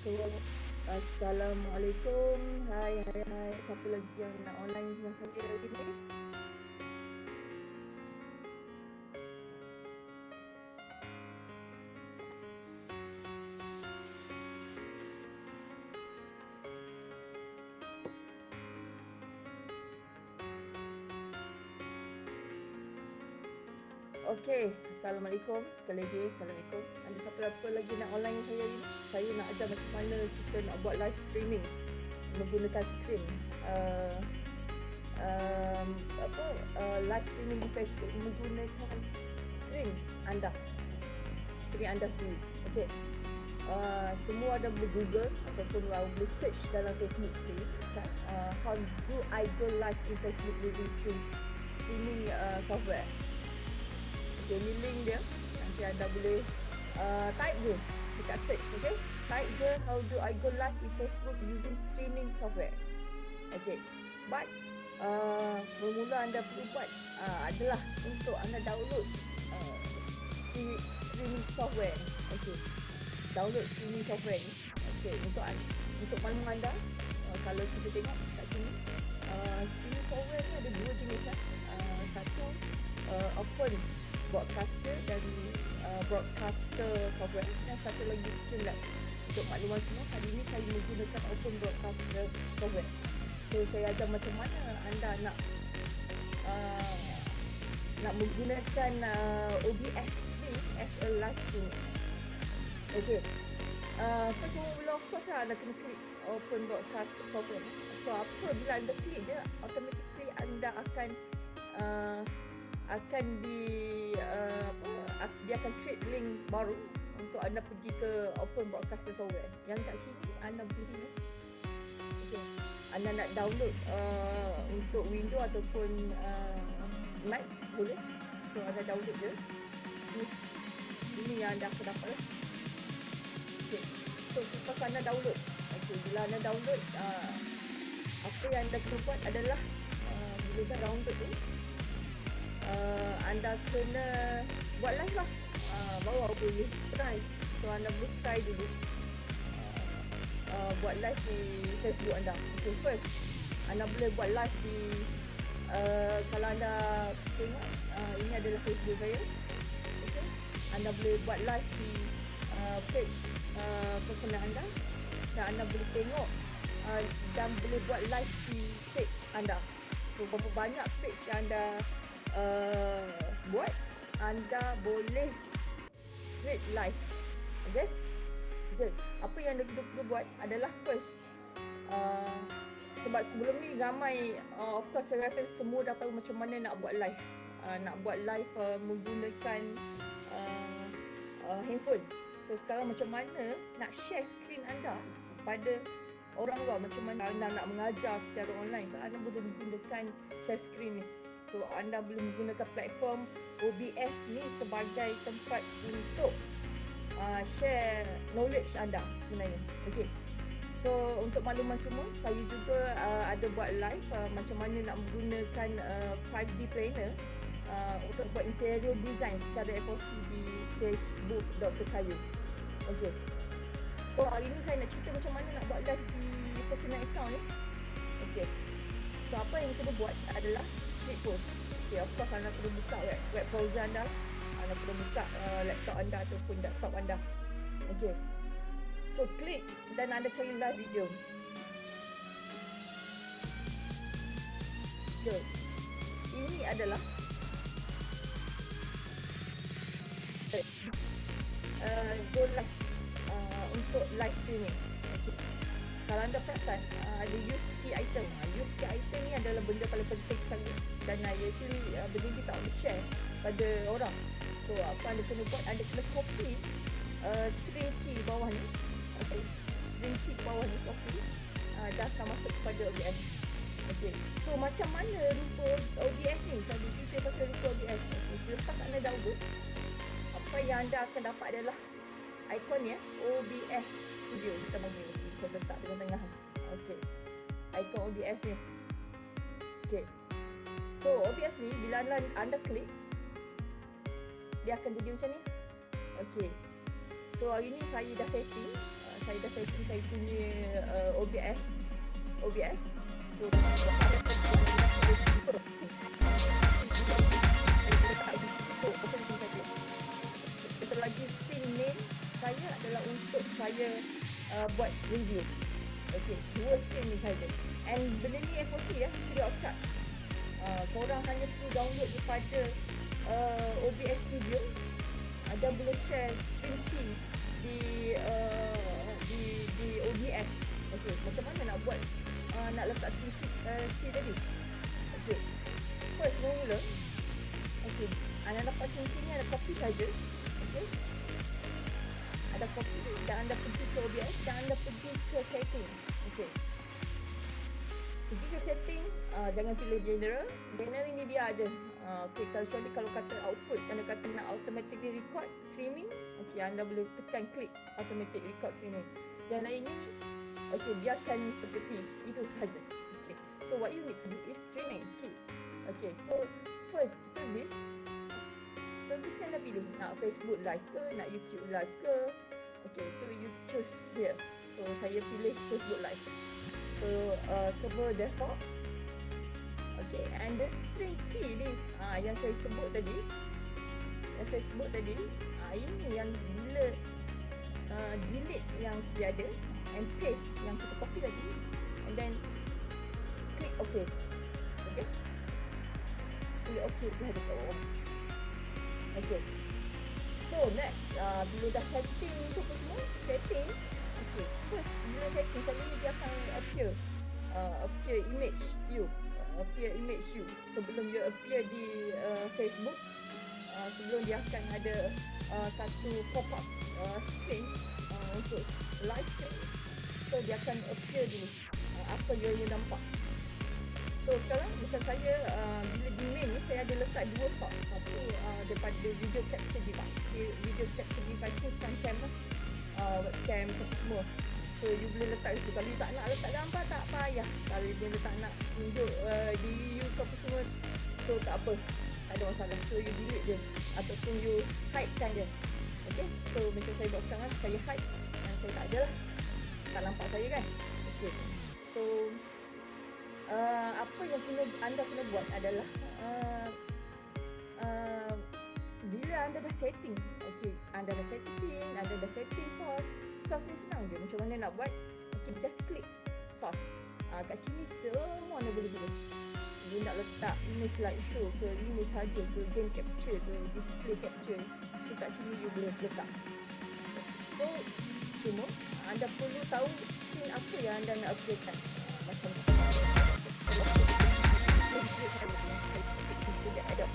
wabarakatuh. Assalamualaikum. Hai. Siapa lagi yang nak online dengan saya hari ni? Okey, Assalamualaikum. Sekali lagi, Assalamualaikum. Ada siapa lagi nak online dengan saya ni? Saya nak ajar macam mana kita nak buat live streaming menggunakan skrin. Live streaming di Facebook menggunakan skrin anda. Skrin anda sendiri. Okey. Semua ada boleh Google ataupun boleh search dalam Facebook sendiri. How do I go live in Facebook using streaming software. Okay, ni link dia. Nanti anda boleh type je dekat search. Okay, type je how do I go live in Facebook using streaming software. Okay, but bermula anda perlu buat adalah untuk anda download streaming software. Okay, download streaming software ni. Okay, untuk makluman anda, kalau kita tengok kat sini, streaming software ni ada dua jenis lah. Satu open broadcaster dan broadcaster software, dan satu lagi Streamlabs. Untuk makluman semua, hari ini saya menggunakan open broadcaster software. So saya ajar macam mana anda nak menggunakan OBS ni as a live stream. Okay, first of course anda kena klik open broadcast software. So bila anda klik dia, automatically anda akan dia akan create link baru untuk anda pergi ke open broadcaster software. Yang kat sini anda boleh okay, anda nak download untuk Windows ataupun Mac boleh. So anda download je. Ini yang anda akan dapat. Okay. So lepas anda download, okay, bila anda download, apa yang anda kena buat adalah bila dah download tu, anda kena buat live lah. Baru boleh try. So anda boleh try dulu buat live di Facebook anda. Okay, first anda boleh buat live di kalau anda tengok ini adalah Facebook saya. Okay, anda boleh buat live di page personal anda, dan anda boleh tengok dan boleh buat live di page anda. So berapa banyak page yang anda buat, anda boleh create live. Okay, so, apa yang anda perlu buat adalah first, sebab sebelum ni ramai, of course saya rasa semua dah tahu macam mana nak buat live. Menggunakan handphone. So sekarang macam mana nak share screen anda pada orang luar, macam mana anda nak mengajar secara online, anda boleh menggunakan share screen ni. So anda boleh menggunakan platform OBS ni sebagai tempat untuk share knowledge anda sebenarnya. Okay, so untuk makluman semua, saya juga ada buat live macam mana nak menggunakan 5D planner untuk buat interior design secara FOC di Facebook Dr. Kayu. Okay, so hari ni saya nak cerita macam mana nak buat live di personal account ni. Okay, so apa yang kita buat adalah klik post. Okay, of course anda perlu buka web browser anda, anda perlu buka laptop anda ataupun desktop anda. Okay, so klik dan anda cari live video. Okay, ini adalah go live untuk live streaming. Okay, kalau anda perasan ada use key item. Use key item ni adalah benda paling penting sekali, dan actually benda ni tak boleh share pada orang. So apa anda kena buat, anda kena copy string key bawah ni. Okay, string key bawah ni copy, dah akan masuk kepada OBS. Okay, so macam mana rupa OBS ni? Saya cerita pasal rupa OBS. Okay, lepas anda download, apa yang anda akan dapat adalah ikon ya, OBS Studio. Kita bagi saya letak di tengah. Okay, ikon OBS ni. Okay, so OBS ni bila anda klik, dia akan jadi macam ni. Okay, so hari ni saya dah setting, saya dah setting saya punya OBS. So satu lagi scene main saya adalah untuk saya buat review. Okey, 2 scene ni saja. And benda ni FOC ya, free of charge. Korang hanya perlu download daripada OBS Studio dan boleh share stream key di OBS. Okey, macam mana nak buat nak letak stream tadi? Okey, first mula, okey, anda dapat stream key ni, ada copy saja. Okey, ada copy dan anda pergi ke OBS dan anda pergi ke setting. Okey, pergi ke setting, jangan pilih general ni dia aja. Okey, kecuali kalau kata output, anda kata nak automatically record streaming, okey, anda boleh tekan klik automatic record streaming. Yang lain ni, okey, biarkan seperti itu sahaja. Okey, so what you need to do is streaming key. Okey, so first service ni anda pilih nak Facebook live ke, nak YouTube live ke. Okey, so you choose here. So saya pilih Facebook live. So server default. Okay, and the string key ni yang saya sebut tadi, ini yang bila delete yang sedia ada and paste yang kita copy tadi, and then click OK. Okay, click OK sahaja. Okay, so next bila dah setting tu semua, setting. Okay, first bila setting tadi dia akan appear image you. Sebelum dia appear di Facebook, sebelum dia akan ada satu pop-up screen untuk live stream. So dia akan appear dulu apa yang you nampak. So sekarang macam saya bila di main ni saya ada letak 2 part. Satu daripada video capture device. Video capture device tu webcam webcam semua. So you boleh letak itu. Kalau you tak nak letak gambar tak payah. Kalau you tak nak tunjuk diri you ke apa semua, so tak apa, tak ada masalah. So you delete je ataupun you hide kan dia. Okay, so macam saya buat sekarang, saya hide dan saya tak ada lah, tak nampak saya kan. Okay, so apa yang anda kena buat adalah bila anda dah setting, okay, anda dah setting scene, anda dah setting source ni senang je. Macam mana nak buat? Okay, just click source. Kat sini semua anda boleh pilih. You nak letak image slideshow ke, image saja ke, game capture ke, display capture. So kat sini you boleh letak. So cuma anda perlu tahu scene apa yang anda nak updatekan. Macam tu. Tidak ada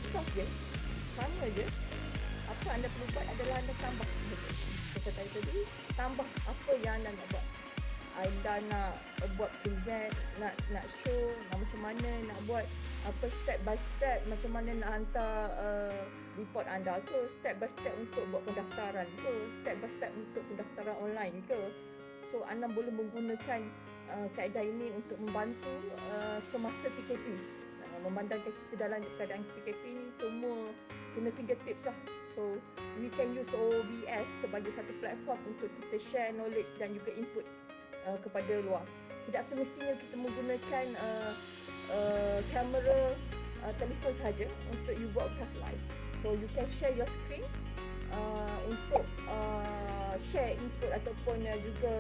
soft je, sama je. Apa anda perlu buat adalah anda tambah. Saya tadi tambah apa yang anda nak buat. Anda nak buat present, nak show, macam mana nak buat apa step by step, macam mana nak hantar report anda ke, step by step untuk buat pendaftaran ke, step by step untuk pendaftaran online ke. So anda boleh menggunakan kaedah ini untuk membantu semasa PKP. Memandangkan kita dalam keadaan PKP ni semua kena fingertips lah. So we can use OBS sebagai satu platform untuk kita share knowledge dan juga input kepada luar. Tidak semestinya kita menggunakan kamera telefon sahaja untuk you broadcast live. So you can share your screen untuk share input ataupun juga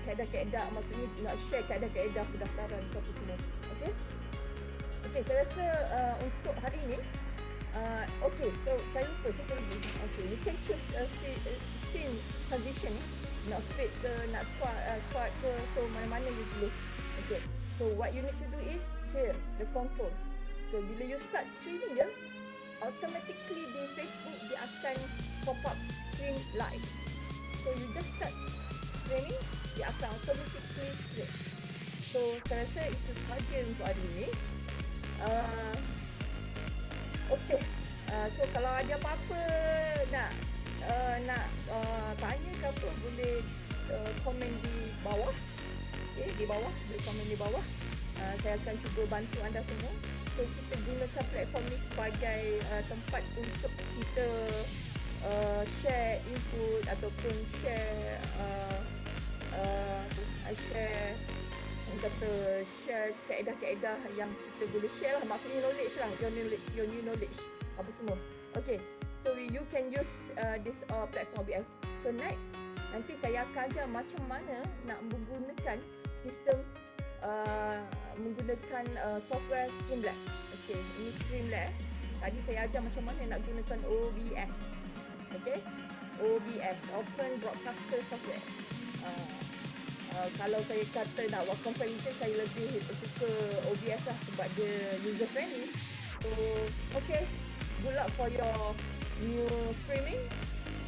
kaedah-kaedah, maksudnya nak share kaedah-kaedah pendaftaran ke apa semua. Okey? Okey, saya rasa untuk hari ini okey, so saya lupa satu lagi. Okey, you can choose scene transition, nak fade ke, nak squat ke, so mana-mana you boleh. Okey, so what you need to do is here, the control. So bila you start streaming dia, automatically di Facebook dia akan pop up screen live. So you just start streaming, dia akan automatically stream. So saya rasa itu sahaja untuk hari ini. Okey. So kalau ada apa-apa nak tanya ke apa, boleh komen di bawah. Okey, di bawah, boleh komen di bawah. Saya akan cuba bantu anda semua. So kita gunakan platform ni sebagai tempat untuk kita share input ataupun share share kaedah-kaedah yang kita boleh share lah. Maksudnya knowledge lah, your new knowledge, apa semua. Okay, so you can use this platform OBS. So next, nanti saya akan ajar macam mana nak menggunakan sistem menggunakan software Streamlab. Okay, ini Streamlab. Tadi saya ajar macam mana nak gunakan OBS. Okay, OBS, Open Broadcaster Software. Kalau saya kata nak buat comparison, saya lebih suka OBS lah sebab dia user friendly. So, okay, good luck for your new streaming.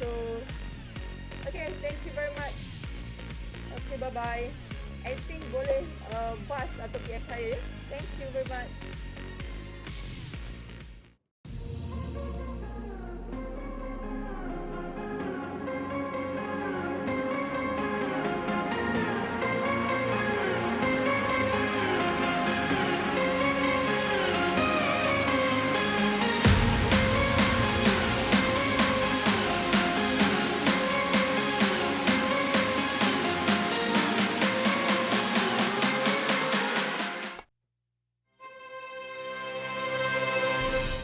So, okay, thank you very much. Okay, bye-bye. I think boleh bus atau PS saya. Thank you very much.